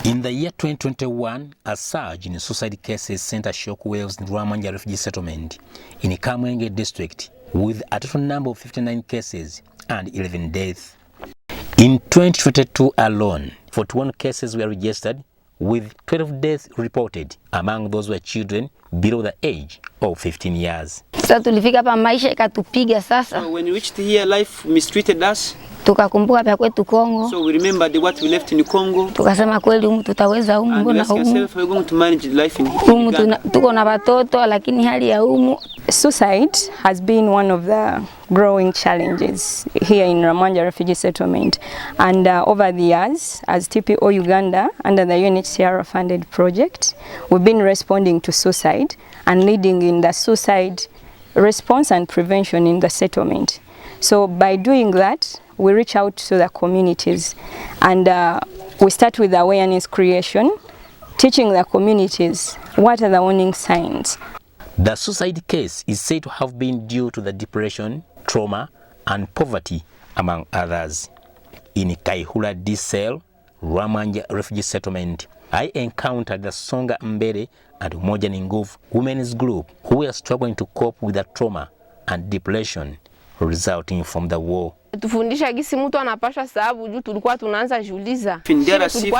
In the year 2021, a surge in suicide cases sent a shockwaves in Rwamwanja refugee settlement in Kamwenge district, with a total number of 59 cases and 11 deaths. In 2022 alone, 41 cases were registered, with 12 deaths reported. Among those were children below the age of 15 years. Sasa tulifika hapa maisha ikatupiga sasa. So when we reached here, life mistreated us. Tukakumbuka pia kwetu Congo. So we remembered what we left in Congo. Tukasema kweli humu tutaweza humu, mbona humu? And we asked ourselves, we're going to manage life in humu tuko na watoto lakini hali ya humu. Suicide has been one of the growing challenges here in Rwamwanja refugee settlement, and over the years, as TPO Uganda under the UNHCR funded project, we've been responding to suicide and leading in the suicide response and prevention in the settlement. So by doing that, we reach out to the communities, and we start with awareness creation, teaching the communities what are the warning signs. The suicide case is said to have been due to the depression, trauma, and poverty, among others. In Kaihura D-Cell, Rwamwanja refugee settlement, I encountered the Songa Mbere and Umoja ni Nguvu women's group who were struggling to cope with the trauma and depression resulting from the war. Tufundisha gisi mtu anapasha sababu juu tulikuwa tunaanza juliza.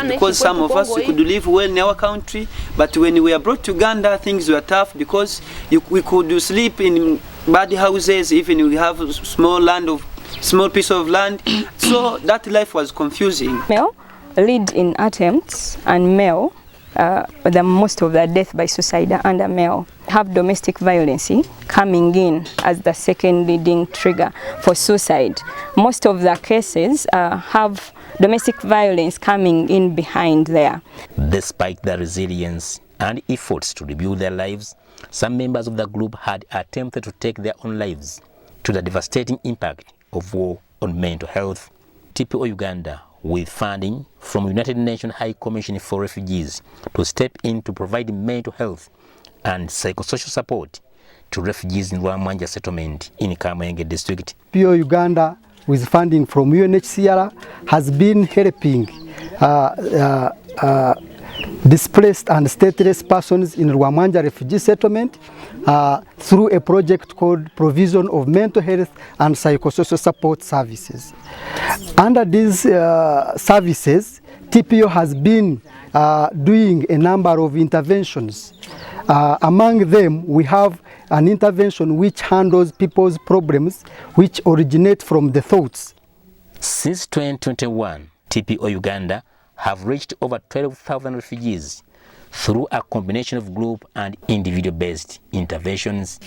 Because some of us we could live well in our country, but when we were brought to Uganda, things were tough because we could sleep in bad houses, even we have small piece of land. So that life was confusing. Male lead in attempts, and male the most of the death by suicide under male have domestic violence coming in as the second leading trigger for suicide. Most of the cases have domestic violence coming in behind there. Despite the resilience and efforts to rebuild their lives, some members of the group had attempted to take their own lives to the devastating impact of war on mental health. TPO Uganda, with funding from United Nations High Commission for Refugees, to step in to provide mental health and psychosocial support to refugees in Rwamwanja settlement in Kamwenge district. TPO Uganda, with funding from UNHCR, has been helping displaced and stateless persons in Rwamwanja refugee settlement through a project called Provision of Mental Health and Psychosocial Support Services. Under these services, TPO has been doing a number of interventions. Among them, we have an intervention which handles people's problems which originate from the thoughts. Since 2021, TPO Uganda have reached over 12,000 refugees through a combination of group and individual-based interventions.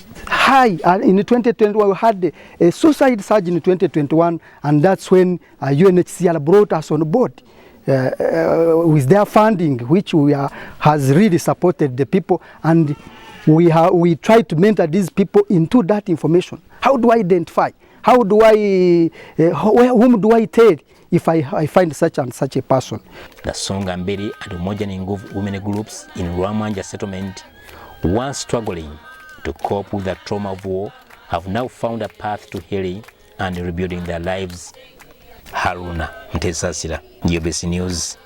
In 2021, we had a suicide surge in 2021, and that's when UNHCR brought us on board with their funding, which has really supported the people, and we try to mentor these people into that information. How do I identify? How do I, whom do I tell if I find such and such a person? The Songa Mbere and Umoja ni Nguvu women groups in Rwamwanja settlement, once struggling to cope with the trauma of war, have now found a path to healing and rebuilding their lives. Haruna Mtesasira, GBC News.